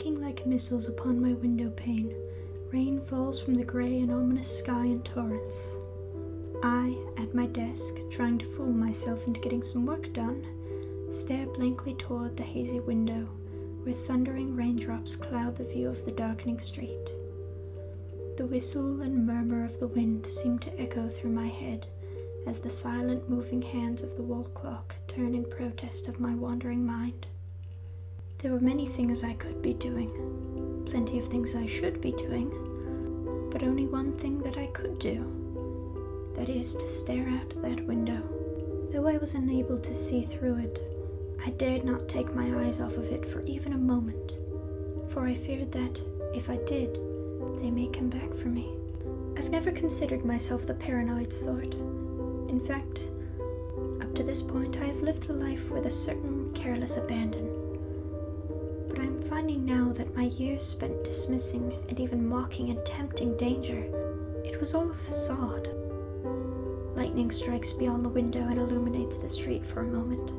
Striking like missiles upon my window pane, rain falls from the grey and ominous sky in torrents. I, at my desk, trying to fool myself into getting some work done, stare blankly toward the hazy window, where thundering raindrops cloud the view of the darkening street. The whistle and murmur of the wind seem to echo through my head as the silent moving hands of the wall clock turn in protest of my wandering mind. There were many things I could be doing, plenty of things I should be doing, but only one thing that I could do, that is to stare out that window. Though I was unable to see through it, I dared not take my eyes off of it for even a moment, for I feared that, if I did, they may come back for me. I've never considered myself the paranoid sort. In fact, up to this point I have lived a life with a certain careless abandon. But I'm finding now that my years spent dismissing and even mocking and tempting danger, it was all a facade. Lightning strikes beyond the window and illuminates the street for a moment.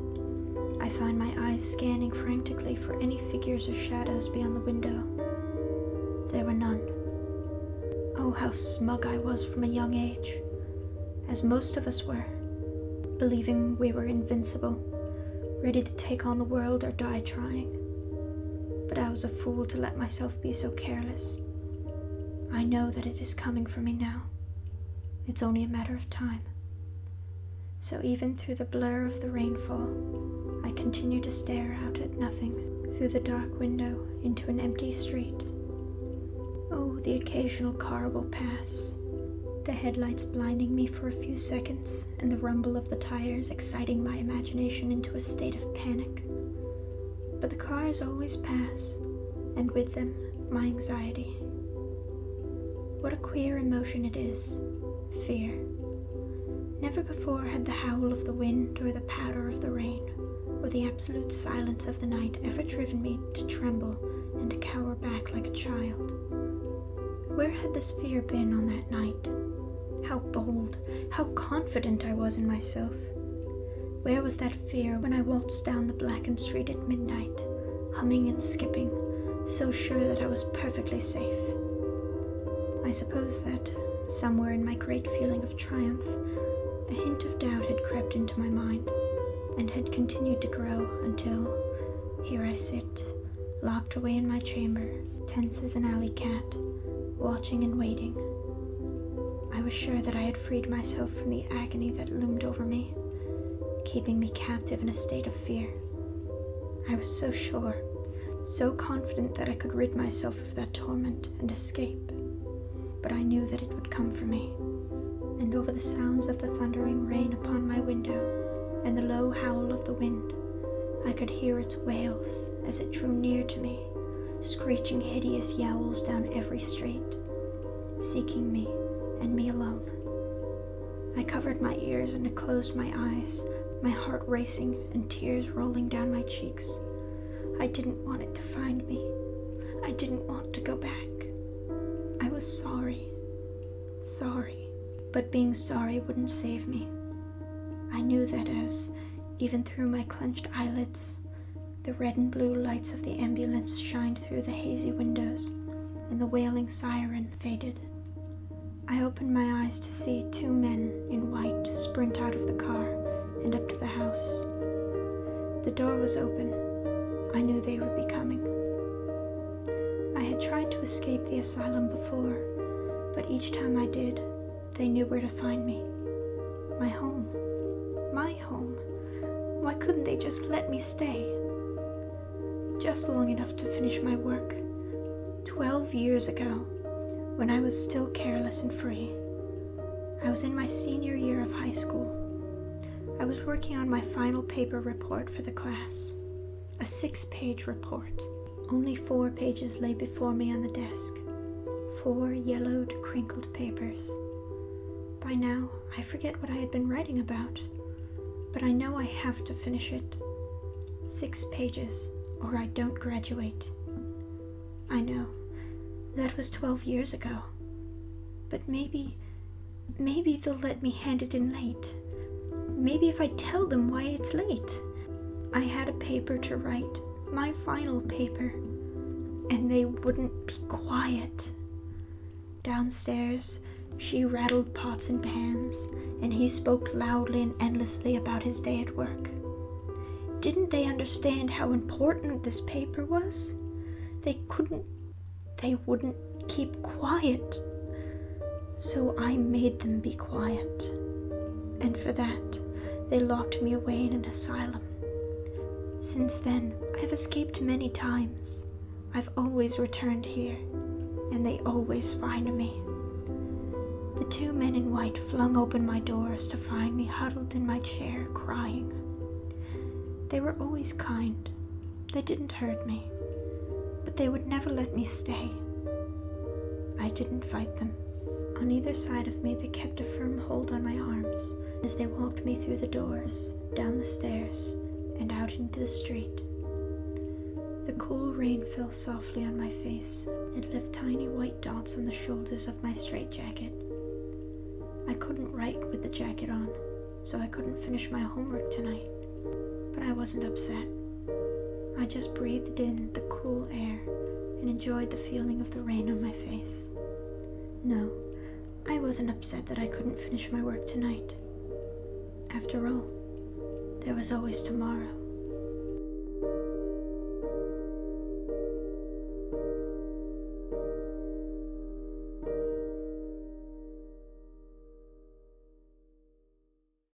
I find my eyes scanning frantically for any figures or shadows beyond the window. There were none. Oh, how smug I was from a young age, as most of us were, believing we were invincible, ready to take on the world or die trying. But I was a fool to let myself be so careless. I know that it is coming for me now. It's only a matter of time. So even through the blur of the rainfall, I continue to stare out at nothing through the dark window into an empty street. Oh, the occasional car will pass, the headlights blinding me for a few seconds, and the rumble of the tires exciting my imagination into a state of panic. But the cars always pass, and with them, my anxiety. What a queer emotion it is, fear. Never before had the howl of the wind or the patter of the rain, or the absolute silence of the night ever driven me to tremble and to cower back like a child. Where had this fear been on that night? How bold, how confident I was in myself. Where was that fear when I waltzed down the blackened street at midnight, humming and skipping, so sure that I was perfectly safe? I suppose that, somewhere in my great feeling of triumph, a hint of doubt had crept into my mind, and had continued to grow until, here I sit, locked away in my chamber, tense as an alley cat, watching and waiting. I was sure that I had freed myself from the agony that loomed over me, keeping me captive in a state of fear. I was so sure, so confident that I could rid myself of that torment and escape. But I knew that it would come for me, and over the sounds of the thundering rain upon my window and the low howl of the wind, I could hear its wails as it drew near to me, screeching hideous yowls down every street, seeking me and me alone. I covered my ears and closed my eyes, my heart racing and tears rolling down my cheeks. I didn't want it to find me. I didn't want to go back. I was sorry. But being sorry wouldn't save me. I knew that as, even through my clenched eyelids, the red and blue lights of the ambulance shined through the hazy windows, and the wailing siren faded. I opened my eyes to see two men in white sprint out of the car and up to the house. The door was open. I knew they would be coming. I had tried to escape the asylum before, but each time I did, they knew where to find me. My home. My home. Why couldn't they just let me stay? Just long enough to finish my work. 12 years ago, when I was still careless and free. I was in my senior year of high school. I was working on my final paper report for the class. A 6-page report. Only 4 pages lay before me on the desk. 4 yellowed, crinkled papers. By now, I forget what I had been writing about, but I know I have to finish it. 6 pages, or I don't graduate. I know, that was 12 years ago. But maybe they'll let me hand it in late. Maybe if I tell them why it's late. I had a paper to write, my final paper, and they wouldn't be quiet. Downstairs, she rattled pots and pans, and he spoke loudly and endlessly about his day at work. Didn't they understand how important this paper was? They wouldn't keep quiet. So I made them be quiet. And for that, they locked me away in an asylum. Since then, I've escaped many times. I've always returned here, and they always find me. The two men in white flung open my doors to find me huddled in my chair, crying. They were always kind. They didn't hurt me, but they would never let me stay. I didn't fight them. On either side of me, they kept a firm hold on my arms as they walked me through the doors, down the stairs, and out into the street. The cool rain fell softly on my face. It left tiny white dots on the shoulders of my straitjacket. I couldn't write with the jacket on, so I couldn't finish my homework tonight. But I wasn't upset. I just breathed in the cool air and enjoyed the feeling of the rain on my face. No, I wasn't upset that I couldn't finish my work tonight. After all, there was always tomorrow.